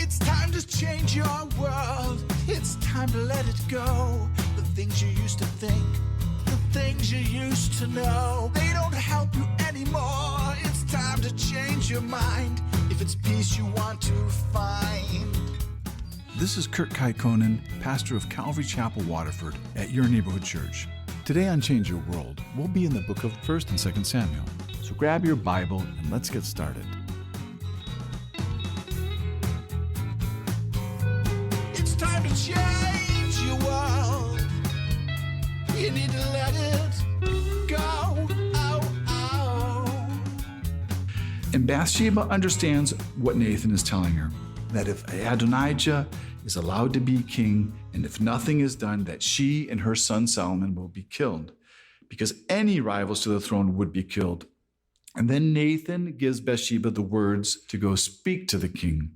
It's time to change your world. It's time to let it go. The things you used to think, the things you used to know, they don't help you anymore. It's time to change your mind. If it's peace you want to find. This is Kurt Kaikonen, pastor of Calvary Chapel, Waterford, at your neighborhood church. Today on Change Your World, we'll be in the book of 1st and 2nd Samuel. So grab your Bible and let's get started. It's time to change your world. You need to let it go. Oh, oh. And Bathsheba understands what Nathan is telling her, that if Adonijah is allowed to be king, and if nothing is done, that she and her son Solomon will be killed, because any rivals to the throne would be killed. And then Nathan gives Bathsheba the words to go speak to the king.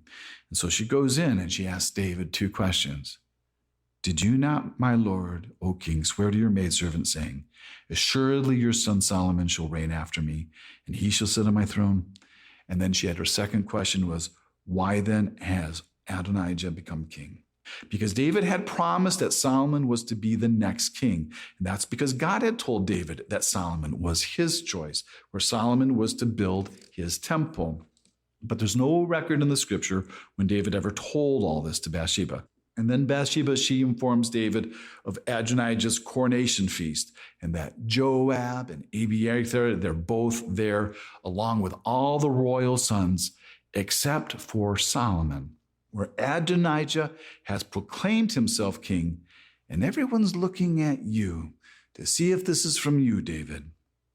And so she goes in and she asks David 2 questions. Did you not, my lord, O king, swear to your maidservant, saying, assuredly your son Solomon shall reign after me, and he shall sit on my throne? And then she had her second question was, why then has Adonijah become king? Because David had promised that Solomon was to be the next king. And that's because God had told David that Solomon was his choice, where Solomon was to build his temple. But there's no record in the scripture when David ever told all this to Bathsheba. And then Bathsheba, she informs David of Adonijah's coronation feast, and that Joab and Abiathar, they're both there along with all the royal sons, except for Solomon, where Adonijah has proclaimed himself king, and everyone's looking at you to see if this is from you, David.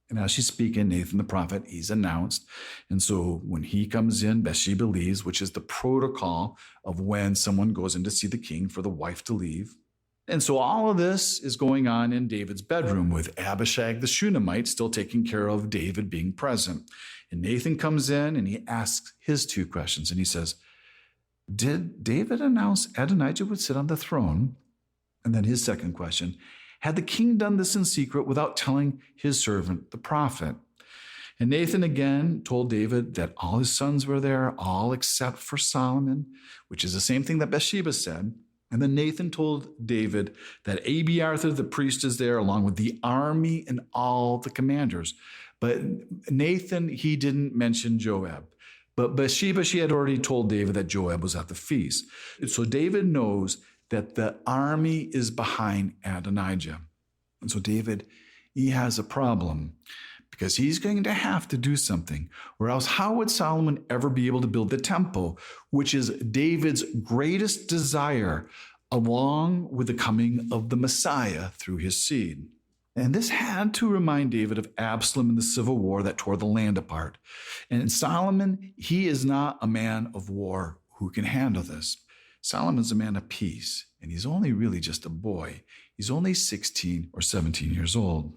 And as she's speaking, Nathan the prophet, he's announced. And so when he comes in, Bathsheba leaves, which is the protocol of when someone goes in to see the king for the wife to leave. And so all of this is going on in David's bedroom with Abishag the Shunammite still taking care of David being present. And Nathan comes in and he asks his 2 questions. And he says, did David announce Adonijah would sit on the throne? And then his second question, had the king done this in secret without telling his servant, the prophet? And Nathan again told David that all his sons were there, all except for Solomon, which is the same thing that Bathsheba said. And then Nathan told David that Abiathar the priest is there along with the army and all the commanders. But Nathan, he didn't mention Joab. But Bathsheba, she had already told David that Joab was at the feast. So David knows that the army is behind Adonijah. And so David, he has a problem because he's going to have to do something, or else how would Solomon ever be able to build the temple, which is David's greatest desire, along with the coming of the Messiah through his seed? And this had to remind David of Absalom in the civil war that tore the land apart. And Solomon, he is not a man of war who can handle this. Solomon's a man of peace, and he's only really just a boy. He's only 16 or 17 years old.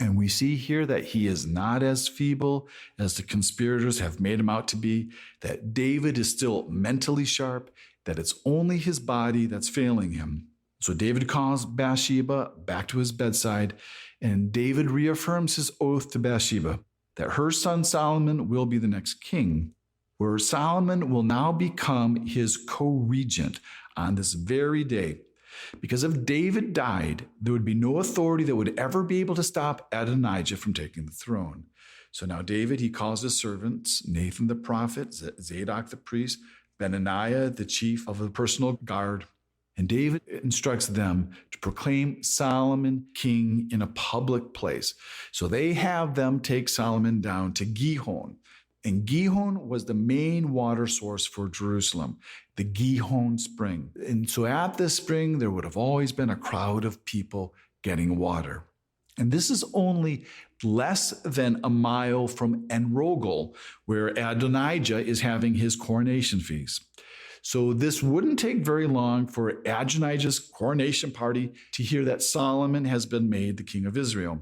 And we see here that he is not as feeble as the conspirators have made him out to be, that David is still mentally sharp, that it's only his body that's failing him. So David calls Bathsheba back to his bedside, and David reaffirms his oath to Bathsheba that her son Solomon will be the next king, where Solomon will now become his co-regent on this very day. Because if David died, there would be no authority that would ever be able to stop Adonijah from taking the throne. So now David, he calls his servants, Nathan the prophet, Zadok the priest, Benaniah, the chief of the personal guard, and David instructs them to proclaim Solomon king in a public place. So they have them take Solomon down to Gihon. And Gihon was the main water source for Jerusalem, the Gihon spring. And so at this spring, there would have always been a crowd of people getting water. And this is only less than a mile from En-Rogel, where Adonijah is having his coronation feast. So this wouldn't take very long for Adonijah's coronation party to hear that Solomon has been made the king of Israel.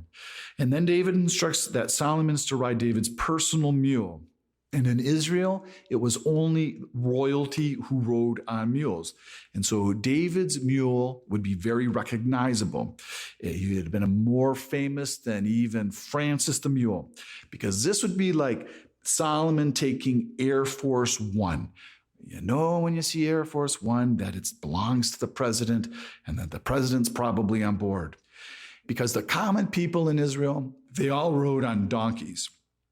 And then David instructs that Solomon is to ride David's personal mule. And in Israel, it was only royalty who rode on mules. And so David's mule would be very recognizable. He had been more famous than even Francis the Mule, because this would be like Solomon taking Air Force One. You know, when you see Air Force One, that it belongs to the president and that the president's probably on board. Because the common people in Israel, they all rode on donkeys.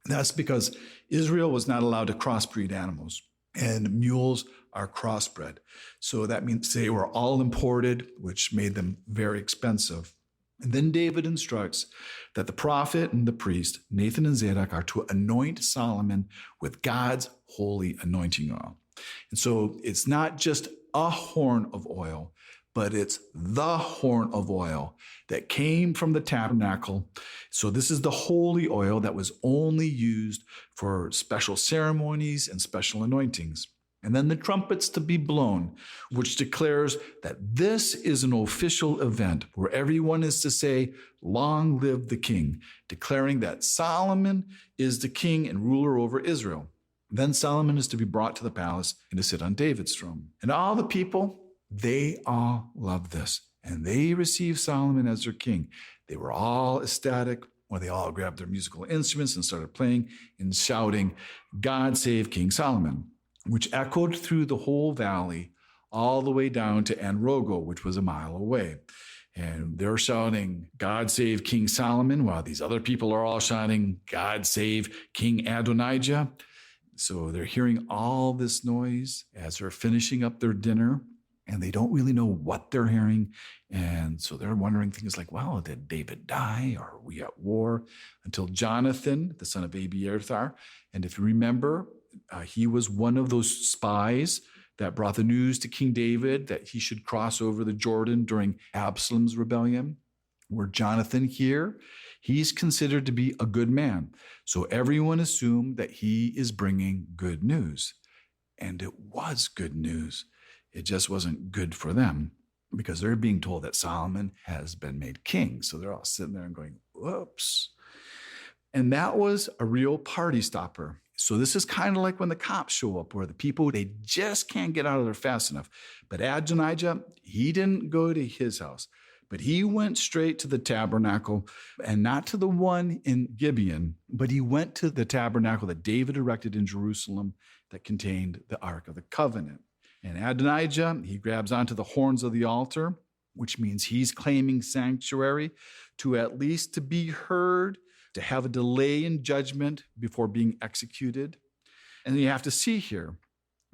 That's because Israel was not allowed to crossbreed animals, and mules are crossbred. So that means they were all imported, which made them very expensive. And then David instructs that the prophet and the priest, Nathan and Zadok, are to anoint Solomon with God's holy anointing oil. And so it's not just a horn of oil, but it's the horn of oil that came from the tabernacle. So this is the holy oil that was only used for special ceremonies and special anointings. And then the trumpets to be blown, which declares that this is an official event where everyone is to say, "Long live the king," declaring that Solomon is the king and ruler over Israel. Then Solomon is to be brought to the palace and to sit on David's throne. And all the people, they all love this. And they receive Solomon as their king. They were all ecstatic when they all grabbed their musical instruments and started playing and shouting, "God save King Solomon," which echoed through the whole valley all the way down to En-Rogel, which was a mile away. And they're shouting, "God save King Solomon," while these other people are all shouting, "God save King Adonijah." So they're hearing all this noise as they're finishing up their dinner, and they don't really know what they're hearing. And so they're wondering things like, well, did David die? Or are we at war? Until Jonathan, the son of Abiathar, and if you remember, he was one of those spies that brought the news to King David that he should cross over the Jordan during Absalom's rebellion. Where Jonathan here, he's considered to be a good man. So everyone assumed that he is bringing good news. And it was good news. It just wasn't good for them because they're being told that Solomon has been made king. So they're all sitting there and going, whoops. And that was a real party stopper. So this is kind of like when the cops show up, where the people, they just can't get out of there fast enough. But Adonijah, he didn't go to his house, but he went straight to the tabernacle, and not to the one in Gibeon, but he went to the tabernacle that David erected in Jerusalem that contained the Ark of the Covenant. And Adonijah, he grabs onto the horns of the altar, which means he's claiming sanctuary to at least to be heard, to have a delay in judgment before being executed. And you have to see here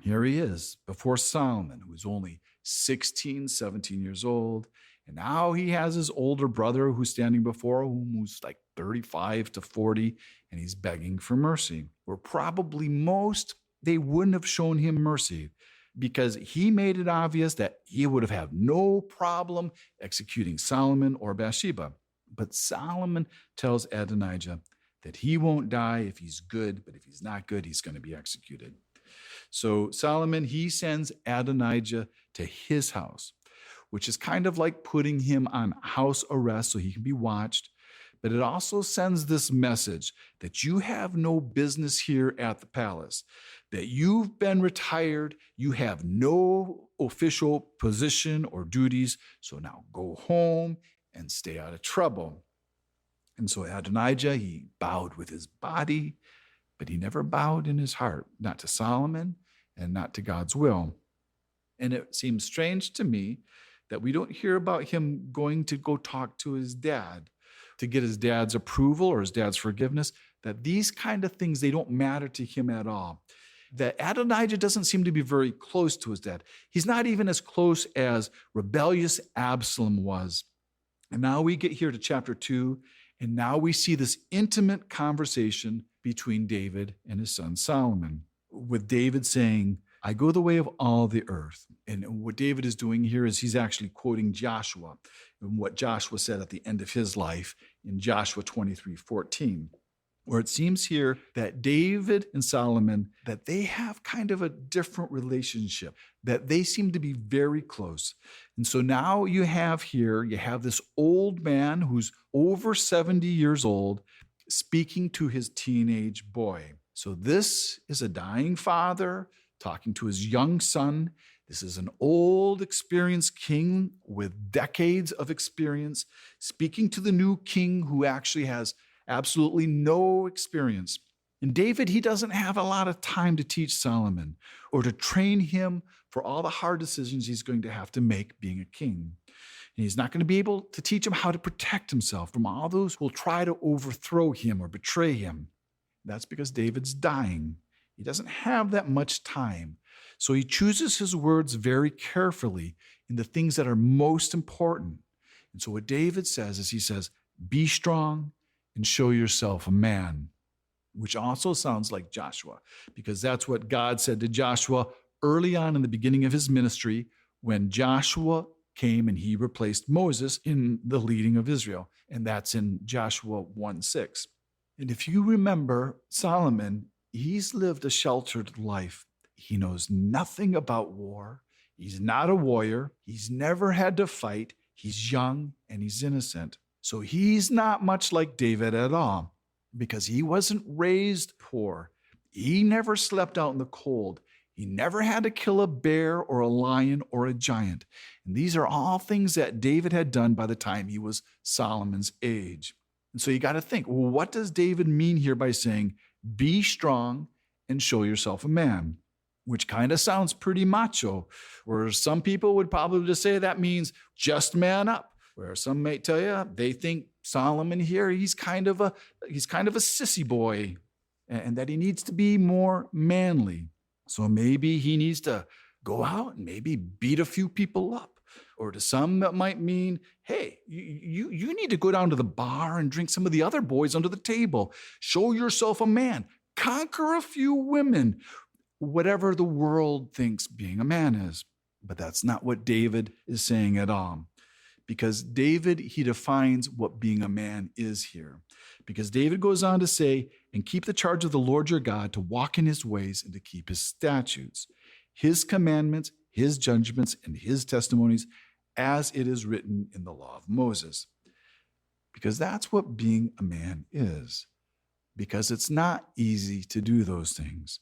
he is before Solomon, who is only 16, 17 years old. And now he has his older brother who's standing before him, who's like 35 to 40, and he's begging for mercy. Where probably most, they wouldn't have shown him mercy because he made it obvious that he would have had no problem executing Solomon or Bathsheba. But Solomon tells Adonijah that he won't die if he's good, but if he's not good, he's going to be executed. So Solomon, he sends Adonijah to his house, which is kind of like putting him on house arrest so he can be watched. But it also sends this message that you have no business here at the palace, that you've been retired, you have no official position or duties, so now go home and stay out of trouble. And so Adonijah, he bowed with his body, but he never bowed in his heart, not to Solomon and not to God's will. And it seems strange to me that we don't hear about him going to go talk to his dad to get his dad's approval or his dad's forgiveness, that these kind of things, they don't matter to him at all. That Adonijah doesn't seem to be very close to his dad. He's not even as close as rebellious Absalom was. And now we get here to chapter 2, and now we see this intimate conversation between David and his son Solomon, with David saying, "I go the way of all the earth." And what David is doing here is he's actually quoting Joshua and what Joshua said at the end of his life in Joshua 23:14, where it seems here that David and Solomon, that they have kind of a different relationship, that they seem to be very close. And so now you have this old man who's over 70 years old speaking to his teenage boy. So this is a dying father talking to his young son. This is an old, experienced king with decades of experience speaking to the new king who actually has absolutely no experience. And David, he doesn't have a lot of time to teach Solomon or to train him for all the hard decisions he's going to have to make being a king. And he's not going to be able to teach him how to protect himself from all those who will try to overthrow him or betray him. That's because David's dying. He doesn't have that much time. So he chooses his words very carefully in the things that are most important. And so what David says is he says, be strong and show yourself a man, which also sounds like Joshua, because that's what God said to Joshua early on in the beginning of his ministry when Joshua came and he replaced Moses in the leading of Israel. And that's in Joshua 1:6. And if you remember Solomon, he's lived a sheltered life. He knows nothing about war. He's not a warrior. He's never had to fight. He's young and he's innocent. So he's not much like David at all because he wasn't raised poor. He never slept out in the cold. He never had to kill a bear or a lion or a giant. And these are all things that David had done by the time he was Solomon's age. And so you got to think, well, what does David mean here by saying, be strong and show yourself a man? Which kind of sounds pretty macho, where some people would probably just say that means just man up. Where some may tell you they think Solomon here, he's kind of a sissy boy and that he needs to be more manly. So maybe he needs to go out and maybe beat a few people up. Or to some that might mean, hey, you need to go down to the bar and drink some of the other boys under the table. Show yourself a man. Conquer a few women. Whatever the world thinks being a man is. But that's not what David is saying at all. Because David, he defines what being a man is here. Because David goes on to say, and keep the charge of the Lord your God to walk in his ways and to keep his statutes, his commandments, his judgments, and his testimonies, as it is written in the law of Moses. Because that's what being a man is. Because it's not easy to do those things.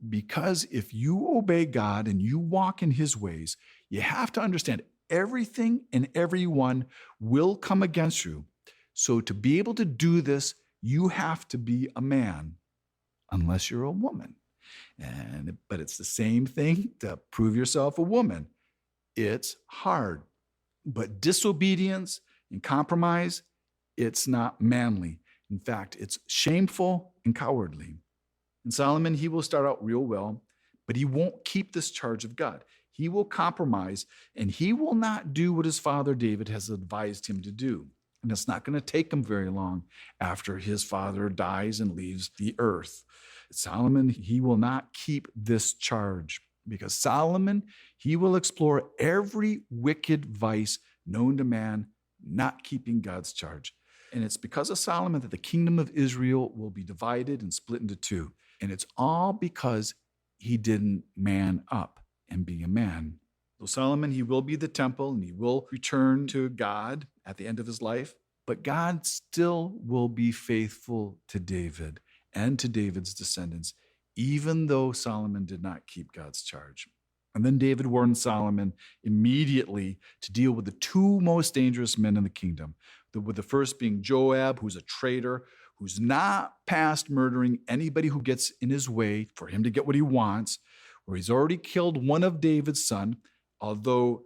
Because if you obey God and you walk in his ways, you have to understand everything and everyone will come against you. So to be able to do this, you have to be a man, unless you're a woman. But it's the same thing to prove yourself a woman. It's hard. But disobedience and compromise, it's not manly. In fact, it's shameful and cowardly. And Solomon, he will start out real well, but he won't keep this charge of God. He will compromise, and he will not do what his father David has advised him to do. And it's not going to take him very long after his father dies and leaves the earth. Solomon, he will not keep this charge because Solomon, he will explore every wicked vice known to man, not keeping God's charge. And it's because of Solomon that the kingdom of Israel will be divided and split into two. And it's all because he didn't man up and be a man. So Solomon, he will be the temple and he will return to God at the end of his life, but God still will be faithful to David and to David's descendants, even though Solomon did not keep God's charge. And then David warned Solomon immediately to deal with the two most dangerous men in the kingdom, with the first being Joab, who's a traitor, who's not past murdering anybody who gets in his way for him to get what he wants, where he's already killed one of David's son, although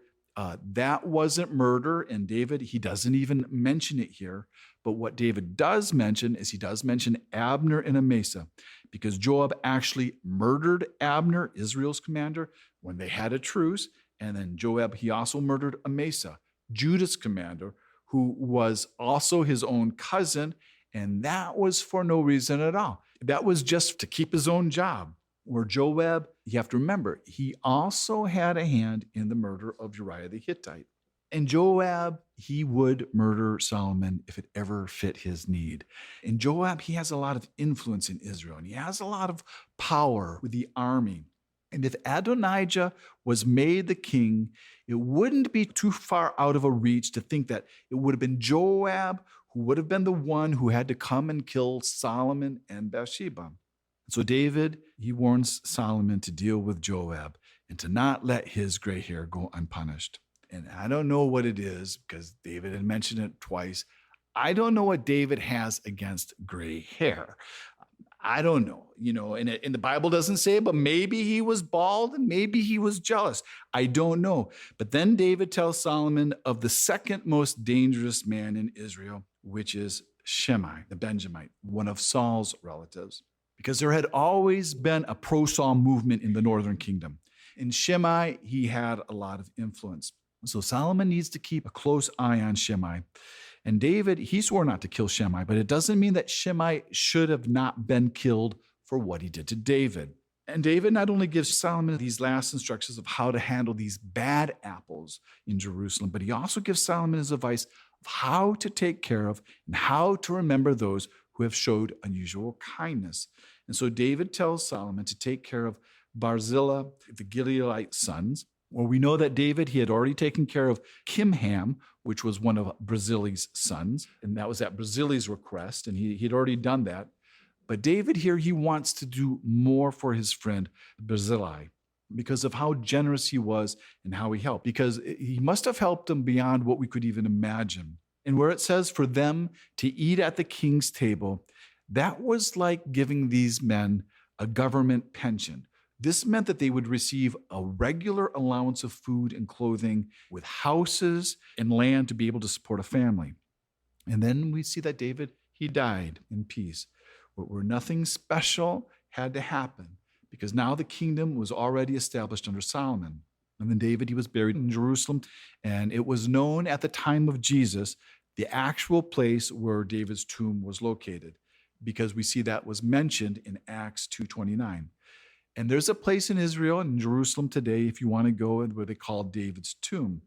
that wasn't murder, and David, he doesn't even mention it here. But what David does mention is he does mention Abner and Amasa, because Joab actually murdered Abner, Israel's commander, when they had a truce. And then Joab, he also murdered Amasa, Judah's commander, who was also his own cousin. And that was for no reason at all. That was just to keep his own job. Where Joab, you have to remember, he also had a hand in the murder of Uriah the Hittite. And Joab, he would murder Solomon if it ever fit his need. And Joab, he has a lot of influence in Israel, and he has a lot of power with the army. And if Adonijah was made the king, it wouldn't be too far out of a reach to think that it would have been Joab who would have been the one who had to come and kill Solomon and Bathsheba. So David, he warns Solomon to deal with Joab and to not let his gray hair go unpunished. And I don't know what it is, because David had mentioned it twice. I don't know what David has against gray hair. I don't know, and the Bible doesn't say, but maybe he was bald and maybe he was jealous. I don't know. But then David tells Solomon of the second most dangerous man in Israel, which is Shimei, the Benjamite, one of Saul's relatives, because there had always been a pro-Saul movement in the northern kingdom. In Shimei, he had a lot of influence. So Solomon needs to keep a close eye on Shimei. And David, he swore not to kill Shimei, but it doesn't mean that Shimei should have not been killed for what he did to David. And David not only gives Solomon these last instructions of how to handle these bad apples in Jerusalem, but he also gives Solomon his advice of how to take care of and how to remember those who have showed unusual kindness. And so David tells Solomon to take care of Barzillai, the Gileadite sons. Well, we know that David, he had already taken care of Kimham, which was one of Barzillai's sons, and that was at Barzillai's request, and he'd already done that. But David here, he wants to do more for his friend Barzillai because of how generous he was and how he helped, because he must have helped him beyond what we could even imagine. And where it says for them to eat at the king's table, that was like giving these men a government pension. This meant that they would receive a regular allowance of food and clothing with houses and land to be able to support a family. And then we see that David, he died in peace, where nothing special had to happen because now the kingdom was already established under Solomon. And then David, he was buried in Jerusalem, and it was known at the time of Jesus, the actual place where David's tomb was located, because we see that was mentioned in Acts 2:29. And there's a place in Israel and in Jerusalem today, if you want to go, where they call David's tomb.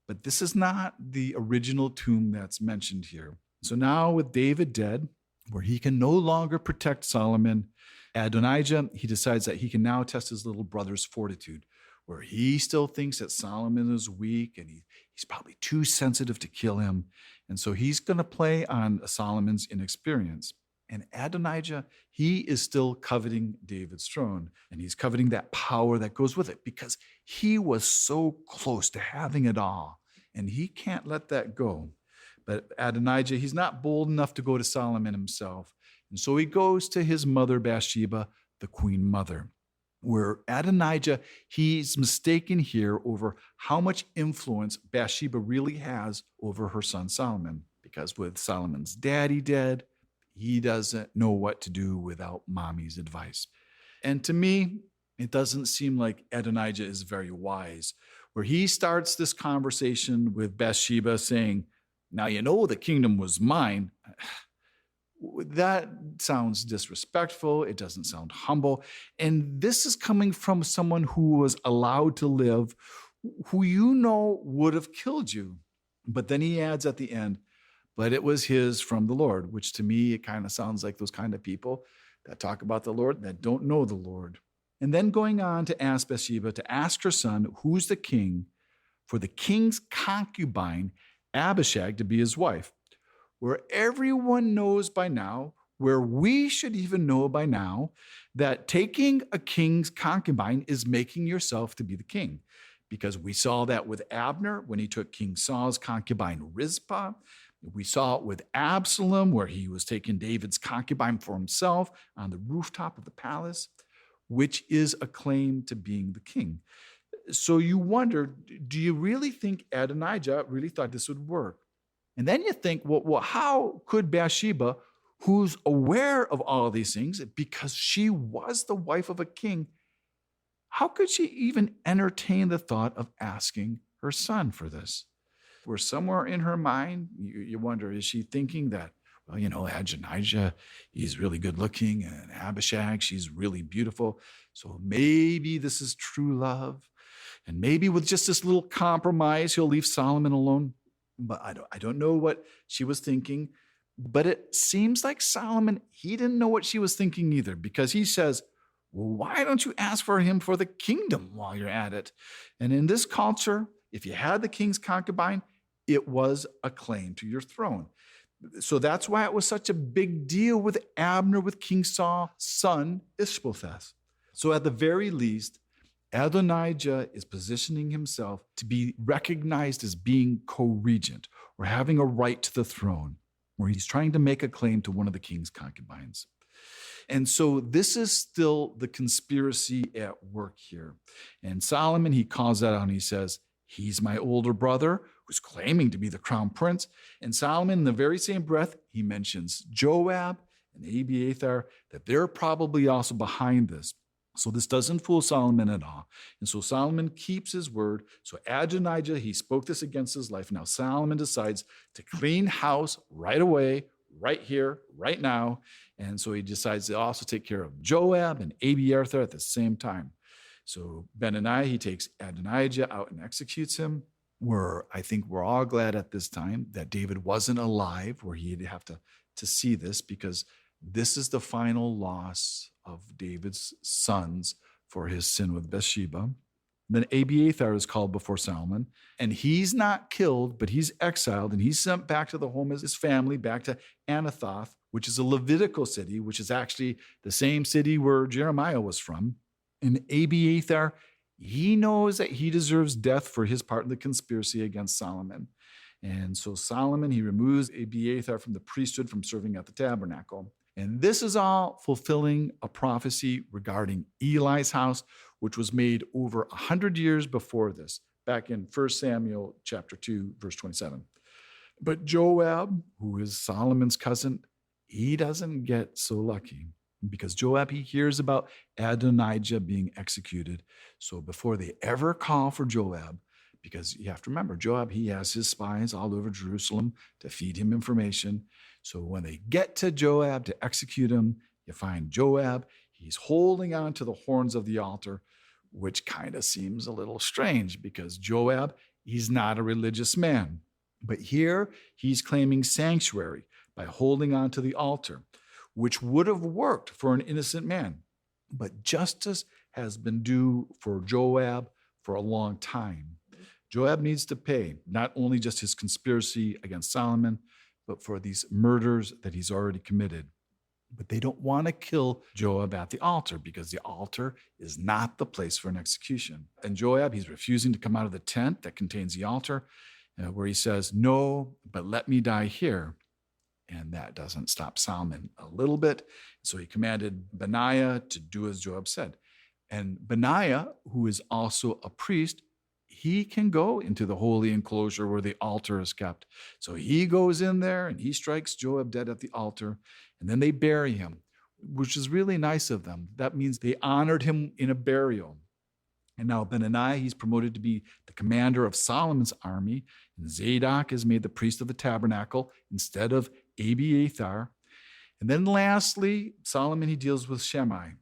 But this is not the original tomb that's mentioned here. So now with David dead, where he can no longer protect Solomon, Adonijah, he decides that he can now test his little brother's fortitude, where he still thinks that Solomon is weak and he's probably too sensitive to kill him. And so he's going to play on Solomon's inexperience. And Adonijah, he is still coveting David's throne, and he's coveting that power that goes with it because he was so close to having it all, and he can't let that go. But Adonijah, he's not bold enough to go to Solomon himself, and so he goes to his mother Bathsheba, the queen mother, where Adonijah, he's mistaken here over how much influence Bathsheba really has over her son Solomon, because with Solomon's daddy dead, he doesn't know what to do without mommy's advice. And to me, it doesn't seem like Adonijah is very wise, where he starts this conversation with Bathsheba saying, now you know the kingdom was mine. That sounds disrespectful. It doesn't sound humble. And this is coming from someone who was allowed to live, who you know would have killed you. But then he adds at the end, but it was his from the Lord, which to me, it kind of sounds like those kind of people that talk about the Lord that don't know the Lord. And then going on to ask Bathsheba to ask her son, who's the king, for the king's concubine, Abishag, to be his wife, where everyone knows by now, where we should even know by now, that taking a king's concubine is making yourself to be the king. Because we saw that with Abner when he took King Saul's concubine Rizpah. We saw it with Absalom, where he was taking David's concubine for himself on the rooftop of the palace, which is a claim to being the king. So you wonder, do you really think Adonijah really thought this would work? And then you think, well, how could Bathsheba, who's aware of all of these things, because she was the wife of a king, how could she even entertain the thought of asking her son for this? Where somewhere in her mind, you wonder, is she thinking that, well, Adonijah, he's really good looking, and Abishag, she's really beautiful. So maybe this is true love. And maybe with just this little compromise, he'll leave Solomon alone. But I don't know what she was thinking. But it seems like Solomon, he didn't know what she was thinking either, because he says, well, why don't you ask for him for the kingdom while you're at it? And in this culture, if you had the king's concubine, it was a claim to your throne. So that's why it was such a big deal with Abner, with King Saul's son, Ishbosheth. So at the very least, Adonijah is positioning himself to be recognized as being co-regent or having a right to the throne, where he's trying to make a claim to one of the king's concubines. And so this is still the conspiracy at work here. And Solomon, he calls that out and he says, he's my older brother who's claiming to be the crown prince. And Solomon, in the very same breath, he mentions Joab and Abiathar, that they're probably also behind this. So this doesn't fool Solomon at all. And so Solomon keeps his word. So Adonijah, he spoke this against his life. Now Solomon decides to clean house right away, right here, right now. And so he decides to also take care of Joab and Abiathar at the same time. So Benaniah, he takes Adonijah out and executes him. I think we're all glad at this time that David wasn't alive where he'd have to see this, because this is the final loss of David's sons for his sin with Bathsheba. Then Abiathar is called before Solomon, and he's not killed, but he's exiled, and he's sent back to the home of his family, back to Anathoth, which is a Levitical city, which is actually the same city where Jeremiah was from. And Abiathar, he knows that he deserves death for his part in the conspiracy against Solomon. And so Solomon, he removes Abiathar from the priesthood, from serving at the tabernacle. And this is all fulfilling a prophecy regarding Eli's house, which was made over 100 years before this, back in 1 Samuel chapter 2, verse 27. But Joab, who is Solomon's cousin, he doesn't get so lucky, because Joab, he hears about Adonijah being executed. So before they ever call for Joab, because you have to remember, Joab, he has his spies all over Jerusalem to feed him information. So when they get to Joab to execute him, you find Joab, he's holding on to the horns of the altar, which kind of seems a little strange, because Joab, he's not a religious man. But here he's claiming sanctuary by holding on to the altar, which would have worked for an innocent man. But justice has been due for Joab for a long time. Joab needs to pay not only just his conspiracy against Solomon, but for these murders that he's already committed. But they don't want to kill Joab at the altar, because the altar is not the place for an execution. And Joab, he's refusing to come out of the tent that contains the altar, where he says, "No, but let me die here." And that doesn't stop Solomon a little bit. So he commanded Benaiah to do as Joab said. And Benaiah, who is also a priest, he can go into the holy enclosure where the altar is kept. So he goes in there and he strikes Joab dead at the altar, and then they bury him, which is really nice of them. That means they honored him in a burial. And now Benaniah, he's promoted to be the commander of Solomon's army, and Zadok is made the priest of the tabernacle instead of Abiathar. And then lastly, Solomon, he deals with Shimei.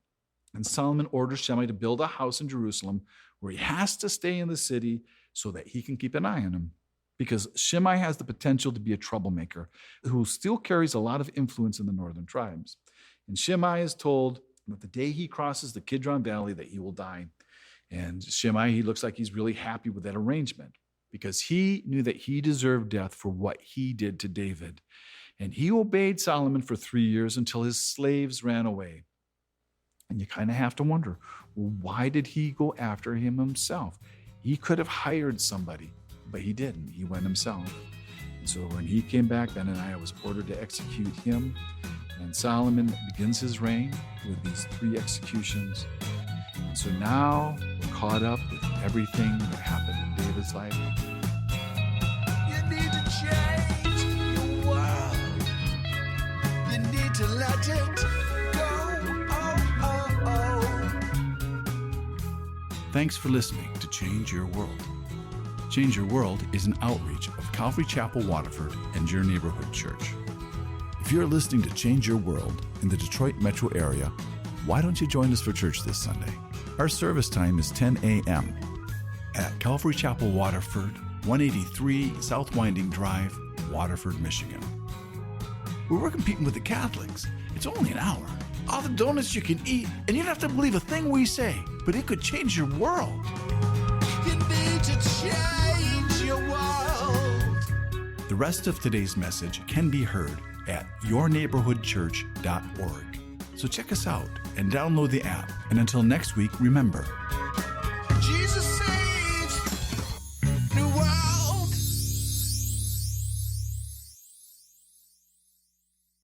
And Solomon orders Shimei to build a house in Jerusalem where he has to stay in the city so that he can keep an eye on him. Because Shimei has the potential to be a troublemaker who still carries a lot of influence in the northern tribes. And Shimei is told that the day he crosses the Kidron Valley that he will die. And Shimei, he looks like he's really happy with that arrangement, because he knew that he deserved death for what he did to David. And he obeyed Solomon for 3 years until his slaves ran away. And you kind of have to wonder, well, why did he go after him himself? He could have hired somebody, but he didn't. He went himself. And so when he came back, Benaniah was ordered to execute him. And Solomon begins his reign with these 3 executions. And so now we're caught up with everything that happened in David's life. You need to change your world. You need to let it go. Oh, oh, oh. Thanks for listening to Change Your World. Change Your World is an outreach of Calvary Chapel, Waterford, and your neighborhood church. If you're listening to Change Your World in the Detroit metro area, why don't you join us for church this Sunday? Our service time is 10 a.m. at Calvary Chapel, Waterford, 183 South Winding Drive, Waterford, Michigan. We're competing with the Catholics. It's only an hour. All the donuts you can eat, and you don't have to believe a thing we say, but it could change your world. You need to change your world. The rest of today's message can be heard at yourneighborhoodchurch.org. So check us out and download the app. And until next week, remember,